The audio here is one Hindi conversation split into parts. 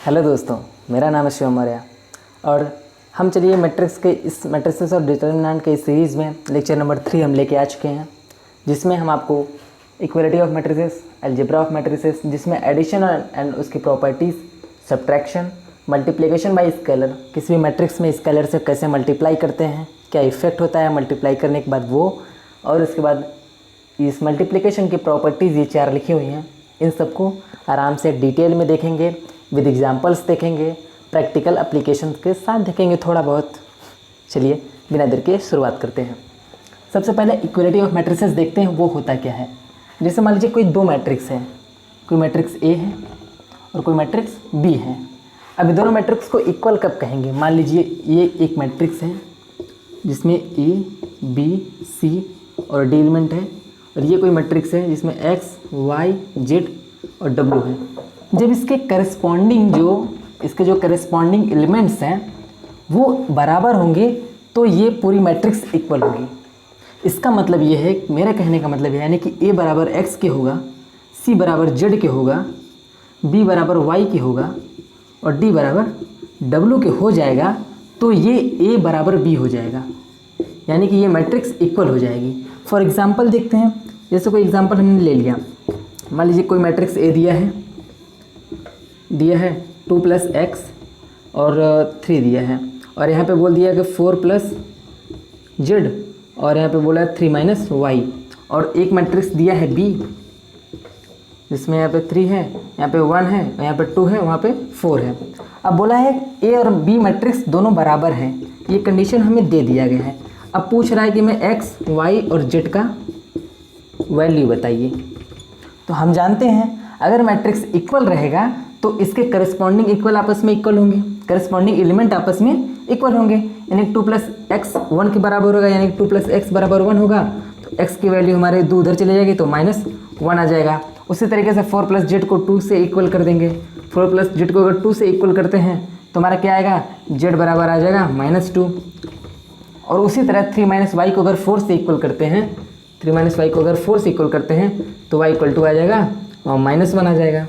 हेलो दोस्तों, मेरा नाम है शिवम मौर्य और हम चलिए मैट्रिक्स के इस मैट्रिसेस और डिटर्मिनेंट के इस सीरीज़ में लेक्चर नंबर 3 हम लेके आ चुके हैं, जिसमें हम आपको equality of matrices, algebra of matrices, जिसमें एडिशन एंड उसकी properties, subtraction, multiplication bye scalar, किसी भी मैट्रिक्स में स्केलर से कैसे मल्टीप्लाई करते हैं, क्या इफेक्ट होता है मल्टीप्लाई करने के बाद वो, और उसके बाद इस मल्टीप्लिकेशन की प्रॉपर्टीज़ ये 4 लिखी हुई हैं, इन सबको आराम से डिटेल में देखेंगे, विद एग्जांपल्स देखेंगे, प्रैक्टिकल एप्लीकेशन के साथ देखेंगे थोड़ा बहुत। चलिए बिना देर के शुरुआत करते हैं। सबसे पहले इक्वलिटी ऑफ मैट्रिसेस देखते हैं, वो होता क्या है। जैसे मान लीजिए कोई दो मैट्रिक्स है, कोई मैट्रिक्स ए है और कोई मैट्रिक्स बी है। अभी दोनों मैट्रिक्स को इक्वल कब कहेंगे? मान लीजिए ये एक मैट्रिक्स है जिसमें ए बी सी और डी एलिमेंट है, और ये कोई मैट्रिक्स है जिसमें एक्स वाई जेड और डब्ल्यू है। जब इसके करस्पॉन्डिंग एलिमेंट्स हैं वो बराबर होंगे तो ये पूरी मैट्रिक्स इक्वल होगी। इसका मतलब ये है, मेरे कहने का मतलब ये है, यानी कि ए बराबर एक्स के होगा, सी बराबर जेड के होगा, बी बराबर वाई के होगा और डी बराबर डब्ल्यू के हो जाएगा, तो ये ए बराबर बी हो जाएगा, यानी कि ये मैट्रिक्स इक्वल हो जाएगी। फॉर एग्जांपल देखते हैं, जैसे कोई एग्जांपल हमने ले लिया, मान लीजिए कोई मैट्रिक्स ए दिया है 2 + x और 3 दिया है, और यहाँ पे बोल दिया कि 4 + z और यहाँ पे बोला 3 - y, और एक मैट्रिक्स दिया है b जिसमें यहाँ पे 3 है, यहाँ पे 1 है, यहाँ पे 2 है, वहाँ पे 4 है। अब बोला है a और b मैट्रिक्स दोनों बराबर हैं, ये कंडीशन हमें दे दिया गया है। अब पूछ रहा है कि मैं x, y और z का वैल्यू बताइए। तो हम जानते हैं अगर मैट्रिक्स इक्वल रहेगा तो इसके करस्पॉन्डिंग इक्वल आपस में इक्वल होंगे, करस्पॉन्डिंग एलिमेंट आपस में इक्वल होंगे, यानी 2 + x 1 के बराबर होगा, यानी 2 + x = 1 होगा, तो x की वैल्यू हमारे दो उधर चले जाएगी तो -1 आ जाएगा। उसी तरीके से 4 + z को 2 से इक्वल कर देंगे, 4 + z को अगर 2 से इक्वल करते हैं तो हमारा क्या आएगा, z बराबर आ जाएगा -2। और उसी तरह 3 - y को अगर 4 से इक्वल करते हैं, 3 - y को अगर 4 से इक्वल करते हैं तो y = 2 आ जाएगा और -1 आ जाएगा।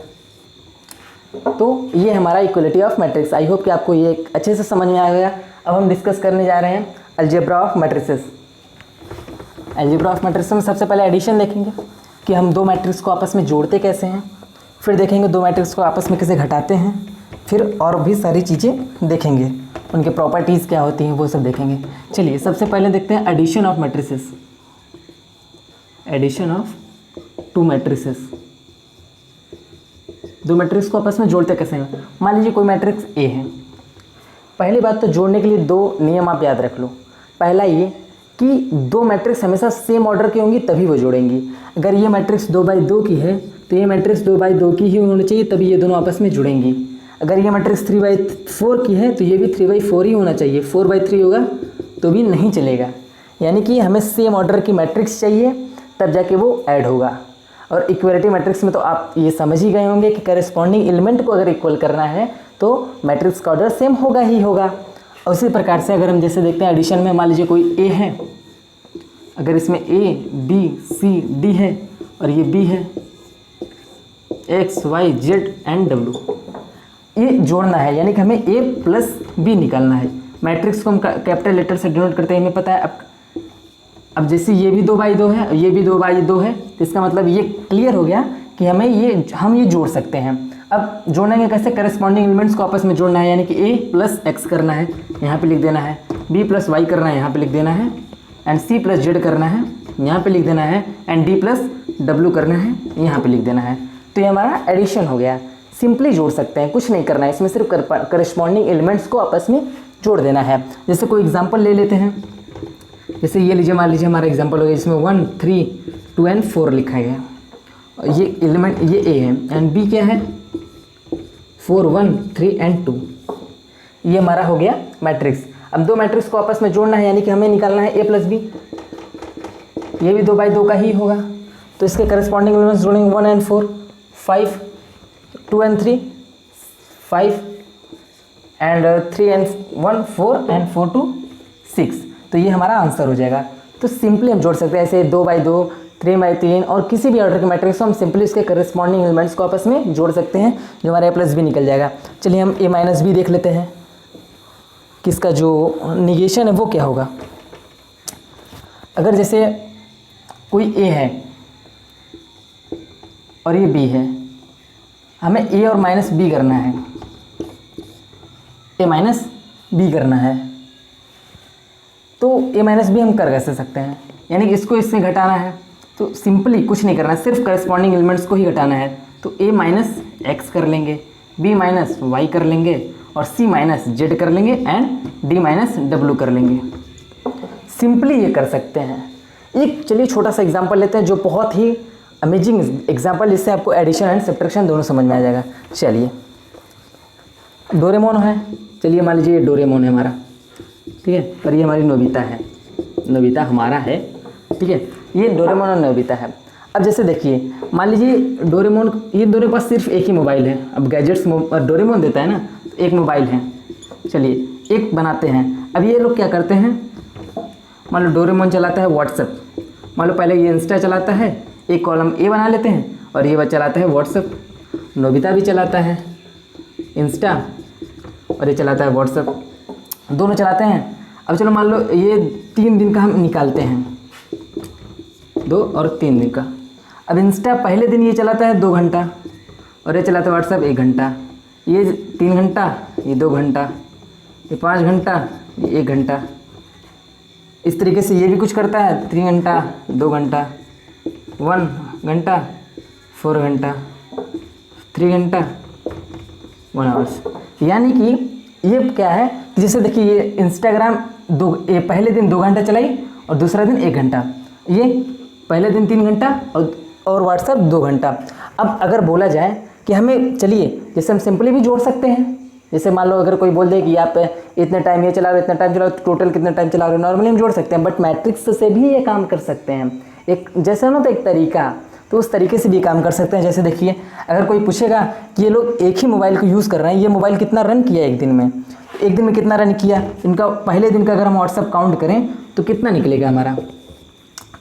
तो ये हमारा equality of matrix. I hope कि आपको ये अच्छे से समझ में आ गया। अब हम डिस्कस करने जा रहे हैं algebra of matrices. Algebra of matrices में सबसे पहले एडिशन देखेंगे कि हम दो मैट्रिक्स को आपस में जोड़ते कैसे हैं, फिर देखेंगे दो मैट्रिक्स को आपस में कैसे घटाते हैं, फिर और भी सारी चीज़ें देखेंगे, उनके प्रॉपर्टीज़ क्या होती हैं वो सब देखेंगे। चलिए सबसे पहले देखते हैं addition of matrices. Addition of two matrices, दो मैट्रिक्स को आपस में जोड़ते कैसे हैं। मान लीजिए कोई मैट्रिक्स ए है। पहली बात तो जोड़ने के लिए दो नियम आप याद रख लो। पहला ये कि दो मैट्रिक्स हमेशा सेम ऑर्डर की होंगी तभी वो जोड़ेंगी। अगर ये मैट्रिक्स 2/2 की है तो ये मैट्रिक्स 2/2 की ही होनी चाहिए, तभी ये दोनों आपस में जुड़ेंगी। अगर ये मैट्रिक्स 3/4 की है तो ये भी 3/4 ही होना चाहिए, 4/3 होगा तो भी नहीं चलेगा। यानी कि हमें सेम ऑर्डर की मैट्रिक्स चाहिए तब जाके वो ऐड होगा। और इक्वलिटी मैट्रिक्स में तो आप ये समझ ही गए होंगे कि करस्पॉन्डिंग एलिमेंट को अगर इक्वल करना है तो मैट्रिक्स का ऑर्डर सेम होगा ही होगा। उसी प्रकार से अगर हम जैसे देखते हैं एडिशन में, मान लीजिए कोई ए है, अगर इसमें ए बी सी डी है और ये बी है, X Y Z and W, ये जोड़ना है, यानी कि हमें ए + बी निकालना है। मैट्रिक्स को हम कैपिटल लेटर से डिनोट करते हैं, हमें पता है। अब जैसे ये भी 2/2 है और ये भी 2/2 है, तो इसका मतलब ये क्लियर हो गया कि हम ये जोड़ सकते हैं। अब जोड़ेंगे कैसे, करस्पॉन्डिंग एलिमेंट्स को आपस में जोड़ना है, यानी कि a + x करना है, यहाँ पे लिख देना है, b + y करना है, यहाँ पे लिख देना है, एंड c + z करना है, यहाँ पे लिख देना है, एंड d + w करना है, यहाँ पे लिख देना है। तो ये हमारा एडिशन हो गया। सिंपली जोड़ सकते हैं, कुछ नहीं करना है, इसमें सिर्फ करस्पॉन्डिंग एलिमेंट्स को आपस में जोड़ देना है। जैसे कोई एग्जाम्पल ले लेते हैं, जैसे ये लीजिए, मान लीजिए हमारा एग्जांपल हो गया जिसमें 1 3 2 एंड 4 लिखा गया। ये एलिमेंट ये ए है एंड बी क्या है, 4 1 3 एंड 2। ये हमारा हो गया मैट्रिक्स। अब दो मैट्रिक्स को आपस में जोड़ना है, यानी कि हमें निकालना है a + b। ये भी 2/2 का ही होगा, तो इसके करस्पॉन्डिंग एलिमेंट्स जोड़ेंगे 1 and 4, 5 2 and 3 5 and 3 and 1 4 and 4 2 6। तो ये हमारा आंसर हो जाएगा। तो सिंपली हम जोड़ सकते हैं, ऐसे 2/2 3/3 और किसी भी ऑर्डर के मैट्रिक्स को हम सिंपली उसके करस्पॉन्डिंग एलिमेंट्स को आपस में जोड़ सकते हैं, जो हमारा A+B निकल जाएगा। चलिए हम A-B देख लेते हैं कि इसका जो निगेशन है वो क्या होगा। अगर जैसे कोई A है और ये B है, हमें A और -B करना है, A-B करना है, तो A-B हम कर कैसे सकते हैं, यानी कि इसको इससे घटाना है, तो सिंपली कुछ नहीं करना है, सिर्फ करस्पॉन्डिंग एलिमेंट्स को ही घटाना है। तो A-X कर लेंगे, B-Y कर लेंगे और C-Z कर लेंगे एंड D-W कर लेंगे। सिंपली ये कर सकते हैं। एक चलिए छोटा सा एग्जांपल लेते हैं जो बहुत ही अमेजिंग एग्जांपल, जिससे आपको एडिशन एंड सब्ट्रैक्शन दोनों समझ में आ जाएगा। चलिए डोरेमोन है, चलिए मान लीजिए ये डोरेमोन है हमारा, ठीक है, और ये हमारी नोबिता है, नोबिता हमारा है, ठीक है, ये डोरेमोन और नोबिता है। अब जैसे देखिए मान लीजिए डोरेमोन, ये दोनों के पास सिर्फ एक ही मोबाइल है। अब गैजेट्स डोरेमोन देता है ना, तो एक मोबाइल है, चलिए एक बनाते हैं। अब ये लोग क्या करते हैं, मान लो डोरेमोन चलाता है व्हाट्सएप, मान लो पहले ये इंस्टा चलाता है, एक कॉलम A बना लेते हैं, और ये चलाता है व्हाट्सएप। नोबिता भी चलाता है इंस्टा और ये चलाता है व्हाट्सएप, दोनों चलाते हैं। अब चलो मान लो ये 3 दिन का हम निकालते हैं, 2 और 3 दिन का। अब इंस्टा पहले दिन ये चलाता है 2 घंटा और ये चलाता है व्हाट्सएप 1 घंटा, ये 3 घंटा, ये 2 घंटा, ये 5 घंटा, ये 1 घंटा। इस तरीके से ये भी कुछ करता है, 3 घंटा, 2 घंटा, 1 घंटा, 4 घंटा, 3 घंटा, 1 आवर्स। यानी कि ये क्या है कि जैसे देखिए ये इंस्टाग्राम पहले दिन 2 घंटा चलाई और दूसरा दिन 1 घंटा, ये पहले दिन 3 घंटा और व्हाट्सएप 2 घंटा। अब अगर बोला जाए कि हमें, चलिए जैसे हम सिंपली भी जोड़ सकते हैं, जैसे मान लो अगर कोई बोल दे कि आप इतने टाइम ये चला रहे हो, इतना टाइम चला रहे हो, टोटल कितना टाइम चला रहे हो, नॉर्मली हम जोड़ सकते हैं। बट मैट्रिक्स से भी ये काम कर सकते हैं, एक जैसे ना तो एक तरीका, तो उस तरीके से भी काम कर सकते हैं। जैसे देखिए अगर कोई पूछेगा कि ये लोग एक ही मोबाइल को यूज़ कर रहे हैं, ये मोबाइल कितना रन किया एक दिन में कितना रन किया, इनका पहले दिन का अगर हम व्हाट्सअप काउंट करें तो कितना निकलेगा हमारा,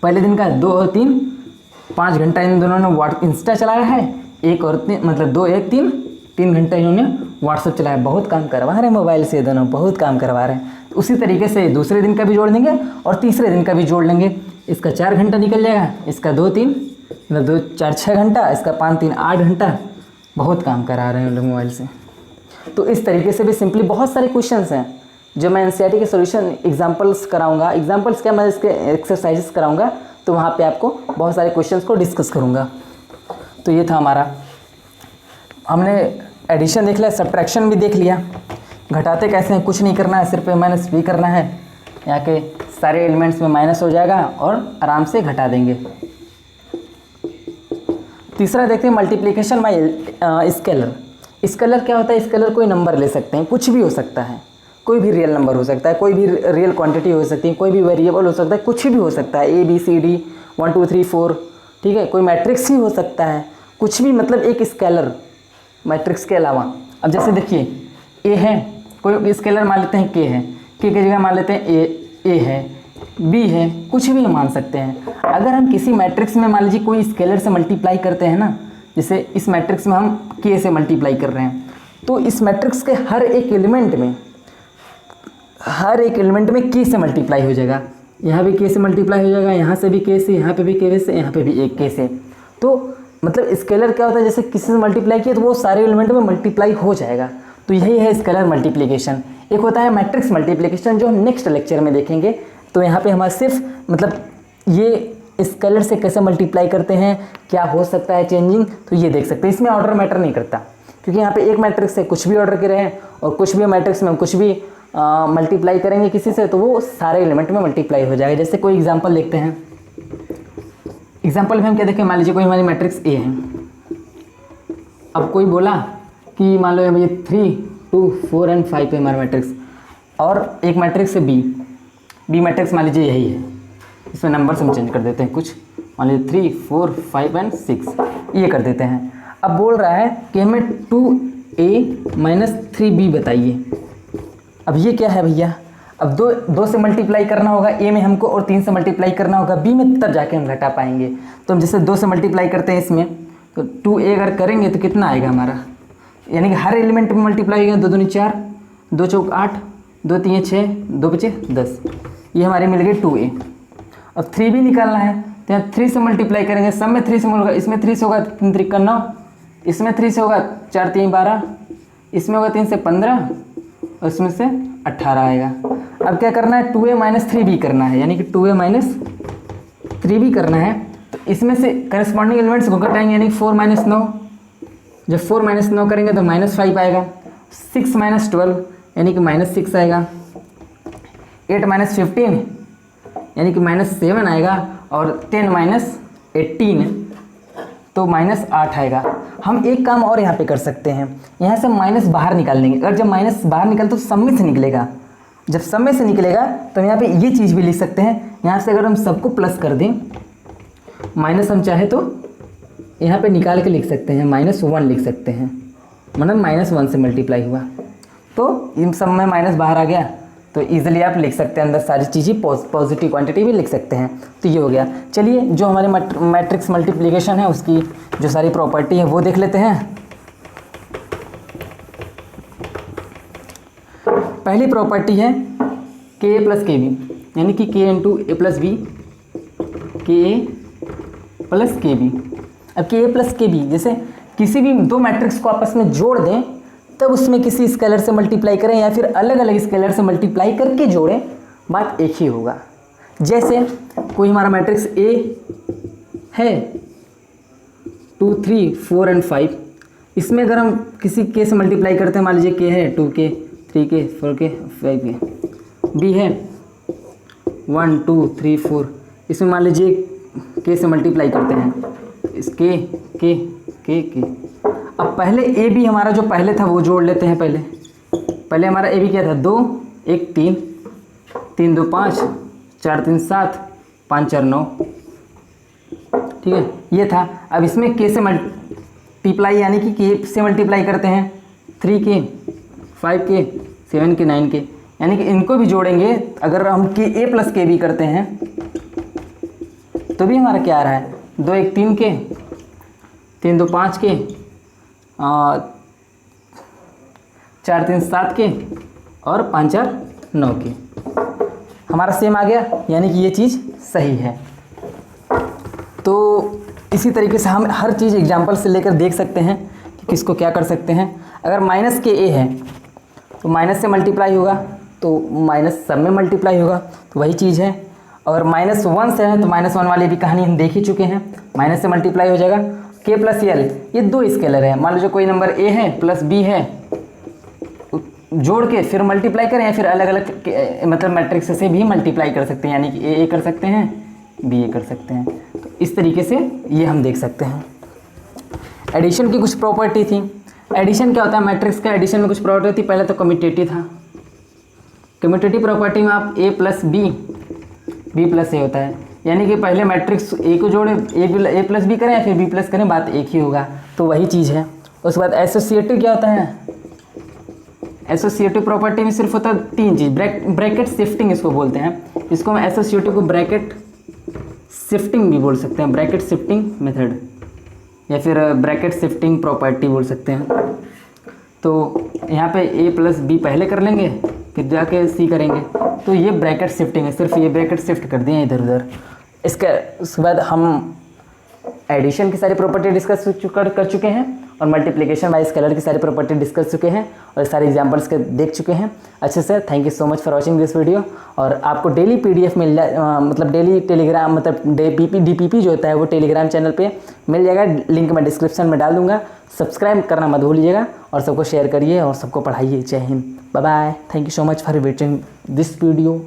पहले दिन का 2 और 3, 5 घंटा इन दोनों ने इंस्टा चलाया है, 1 और 3 मतलब 2 1 3 घंटा इन्होंने व्हाट्सएप चलाया। बहुत काम करवा रहे हैं मोबाइल से, दोनों बहुत काम करवा रहे हैं। तो उसी तरीके से दूसरे दिन का भी जोड़ देंगे और तीसरे दिन का भी जोड़ लेंगे। इसका 4 घंटा निकल जाएगा, इसका 2 3 मतलब 2 4 6 घंटा, इसका 5 3 8 घंटा। बहुत काम करा रहे हैं लोग मोबाइल से। तो इस तरीके से भी सिंपली बहुत सारे क्वेश्चंस हैं जो मैं एनसीईआरटी के सॉल्यूशन एग्जांपल्स कराऊंगा, एग्जांपल्स क्या, मैं इसके एक्सरसाइजेस कराऊंगा, तो वहाँ पे आपको बहुत सारे क्वेश्चंस को डिस्कस करूँगा। तो ये था हमारा, हमने एडिशन देख लिया, सब्ट्रैक्शन भी देख लिया, घटाते कैसे हैं कुछ नहीं करना है, सिर्फ -B करना है, यहाँ के सारे एलिमेंट्स में माइनस हो जाएगा और आराम से घटा देंगे। तीसरा देखते हैं मल्टीप्लिकेशन बाय स्केलर। स्केलर क्या होता है, स्केलर कोई नंबर ले सकते हैं, कुछ भी हो सकता है, कोई भी रियल नंबर हो सकता है, कोई भी रियल क्वांटिटी हो सकती है, कोई भी वेरिएबल हो सकता है, कुछ भी हो सकता है, ABCD 1 2 3 4, ठीक है, कोई मैट्रिक्स ही हो सकता है, कुछ भी, मतलब एक स्केलर मैट्रिक्स के अलावा। अब जैसे देखिए A है, कोई स्केलर मान लेते हैं K है, K की जगह मान लेते हैं A है, B है, कुछ भी मान सकते हैं। अगर हम किसी मैट्रिक्स में मान लीजिए कोई स्केलर से मल्टीप्लाई करते हैं ना, जैसे इस मैट्रिक्स में हम K से मल्टीप्लाई कर रहे हैं, तो इस मैट्रिक्स के हर एक एलिमेंट में K से मल्टीप्लाई हो जाएगा। यहाँ भी K से मल्टीप्लाई हो जाएगा, यहाँ से भी K से, यहाँ पे भी K से, यहाँ पे भी एक K से। तो मतलब स्केलर क्या होता है, जैसे किसी से मल्टीप्लाई किया तो वो सारे एलिमेंट में मल्टीप्लाई हो जाएगा। तो यही है स्केलर मल्टीप्लिकेशन। एक होता है मैट्रिक्स मल्टीप्लिकेशन, जो हम नेक्स्ट लेक्चर में देखेंगे। तो यहाँ पे हमारा सिर्फ मतलब ये स्केलर से कैसे मल्टीप्लाई करते हैं, क्या हो सकता है चेंजिंग, तो ये देख सकते हैं। इसमें ऑर्डर मैटर नहीं करता, क्योंकि यहाँ पे एक मैट्रिक्स से कुछ भी ऑर्डर के रहे हैं और कुछ भी मैट्रिक्स में कुछ भी मल्टीप्लाई करेंगे किसी से, तो वो सारे एलिमेंट में मल्टीप्लाई हो जाएगा। जैसे कोई एग्जांपल देखते हैं, एग्जांपल में हम क्या देखें, मान लीजिए कोई हमारी मैट्रिक्स A है। अब कोई बोला कि मान लो ये 3 2 4 और 5 है हमारा मैट्रिक्स, और एक मैट्रिक्स है B मैट्रिक्स मान लीजिए यही है, इसमें नंबर्स हम चेंज कर देते हैं कुछ, मान लीजिए 3 4 5 और 6 ये कर देते हैं। अब बोल रहा है कि हमें 2A - 3B बताइए। अब ये क्या है भैया, अब दो से मल्टीप्लाई करना होगा ए में हमको और 3 से मल्टीप्लाई करना होगा बी में, तब जाके हम घटा पाएंगे। तो हम जैसे 2 से मल्टीप्लाई करते हैं इसमें, तो 2a अगर करेंगे तो कितना आएगा हमारा, यानी कि हर एलिमेंट में मल्टीप्लाई होगा। 2 दूनी 4, 2 चौक 8, 2 तीन 6, 2 बचे 10, ये हमारे मिल गए 2a। अब 3b निकालना है, तो यहाँ 3 से मल्टीप्लाई करेंगे, सब में 3 से होगा, इसमें 3 से होगा 3 3 का 9, इसमें 3 से होगा 4 3 12, इसमें होगा 3 से 15 और इसमें से 18 आएगा। अब क्या करना है, 2a माइनस 3b करना है, यानी कि 2a माइनस 3b करना है। तो इसमें से करस्पॉन्डिंग एलिमेंट्स को घटाएंगे, यानी 4 माइनस 9, जब 4 माइनस 9 करेंगे तो -5 आएगा। 6 माइनस 12 यानी कि -6 आएगा। 8 माइनस 15 यानी कि -7 आएगा। और 10 माइनस 18 तो -8 आएगा। हम एक काम और यहाँ पे कर सकते हैं, यहाँ से माइनस बाहर निकाल लेंगे। अगर जब माइनस बाहर निकल तो सब में से निकलेगा, जब सब में से निकलेगा तो यहाँ पे ये चीज़ भी लिख सकते हैं। यहाँ से अगर हम सबको प्लस कर दें, माइनस हम चाहे तो यहाँ पे निकाल के लिख सकते हैं, -1 लिख सकते हैं, मतलब -1 से मल्टीप्लाई हुआ। तो इन सब में माइनस बाहर आ गया, तो ईजिली आप लिख सकते हैं, अंदर सारी चीज़ें पॉजिटिव क्वांटिटी भी लिख सकते हैं। तो ये हो गया। चलिए जो हमारे मैट्रिक्स मल्टीप्लिकेशन है उसकी जो सारी प्रॉपर्टी है वो देख लेते हैं। पहली प्रॉपर्टी है के प्लस के बी, यानी कि के इंटू ए प्लस बी, के ए प्लस के बी। अब के ए प्लस के बी, जैसे किसी भी दो मैट्रिक्स को आपस में जोड़ दें तब उसमें किसी स्केलर से मल्टीप्लाई करें या फिर अलग अलग स्केलर से मल्टीप्लाई करके जोड़ें, बात एक ही होगा। जैसे कोई हमारा मैट्रिक्स ए है 2 3 4 और 5, इसमें अगर हम किसी के से मल्टीप्लाई करते हैं, मान लीजिए के है 2k 3k 4k 5k, B है 1 2 3 4, इसमें मान लीजिए के से मल्टीप्लाई करते हैं, इस के। अब पहले ए बी हमारा जो पहले था वो जोड़ लेते हैं। पहले हमारा ए बी क्या था, 2 1 3 3 2 5 4 3 7 5 4 9, ठीक है, ये था। अब इसमें के से मल्टीप्लाई, यानी कि के से मल्टीप्लाई करते हैं, 3k 5k 7k 9k, यानी कि इनको भी जोड़ेंगे। अगर हम के ए प्लस के बी करते हैं तो भी हमारा क्या आ रहा है, 2 1 3k 3 2 5k 4 3 7k और 5 4 9k, हमारा सेम आ गया, यानी कि ये चीज़ सही है। तो इसी तरीके से हम हर चीज़ एग्जाम्पल से लेकर देख सकते हैं कि किसको क्या कर सकते हैं। अगर माइनस के ए है तो माइनस से मल्टीप्लाई होगा, तो माइनस सब में मल्टीप्लाई होगा, तो वही चीज़ है। अगर -1 से है तो -1 वाली भी कहानी हम देख ही चुके हैं, माइनस से मल्टीप्लाई हो जाएगा। के प्लस एल, ये दो स्केलर है, मान लीजिए कोई नंबर ए है प्लस बी है, जोड़ के फिर मल्टीप्लाई करें या फिर अलग अलग मतलब मैट्रिक्स से भी मल्टीप्लाई कर सकते हैं, यानी कि ए कर सकते हैं, बी ए कर सकते हैं। तो इस तरीके से ये हम देख सकते हैं। एडिशन की कुछ प्रॉपर्टी थी। एडिशन क्या होता है, मैट्रिक्स का एडिशन में कुछ प्रॉपर्टी थी। पहले तो कम्यूटेटिव था, कम्यूटेटिव प्रॉपर्टी में आप ए प्लस बी, बी प्लस ए होता है, यानी कि पहले मैट्रिक्स ए को जोड़े, ए प्लस बी करें या फिर बी प्लस करें, बात एक ही होगा, तो वही चीज़ है। उसके बाद एसोसिएटिव क्या होता है, एसोसिएटिव प्रॉपर्टी में सिर्फ होता है 3 चीज़, ब्रैकेट शिफ्टिंग इसको बोलते हैं, इसको हम एसोसिएटिव को ब्रैकेट शिफ्टिंग भी बोल सकते हैं, ब्रैकेट शिफ्टिंग मेथड या फिर ब्रैकेट शिफ्टिंग प्रॉपर्टी बोल सकते हैं। तो यहाँ पे ए प्लस बी पहले कर लेंगे फिर जाके सी करेंगे, तो ये ब्रैकेट शिफ्टिंग है, सिर्फ ये ब्रैकेट शिफ्ट कर दिए इधर उधर। उसके बाद हम एडिशन की सारी प्रॉपर्टी डिस्कस कर चुके हैं और मल्टीप्लिकेशन बाय स्केलर की सारी प्रॉपर्टी डिस्कस चुके हैं और सारे एग्जांपल्स के देख चुके हैं अच्छे से। Thank you so much for watching this video. और आपको डेली पीडीएफ मिल जाए, मतलब डेली टेलीग्राम, मतलब डीपीपी जो होता है वो टेलीग्राम चैनल पे मिल जाएगा, लिंक मैं डिस्क्रिप्शन में डाल दूंगा। सब्सक्राइब करना मत भूलिएगा और सबको शेयर करिए और सबको पढ़ाइए। जय Hind, bye bye. Thank you so much for watching this video.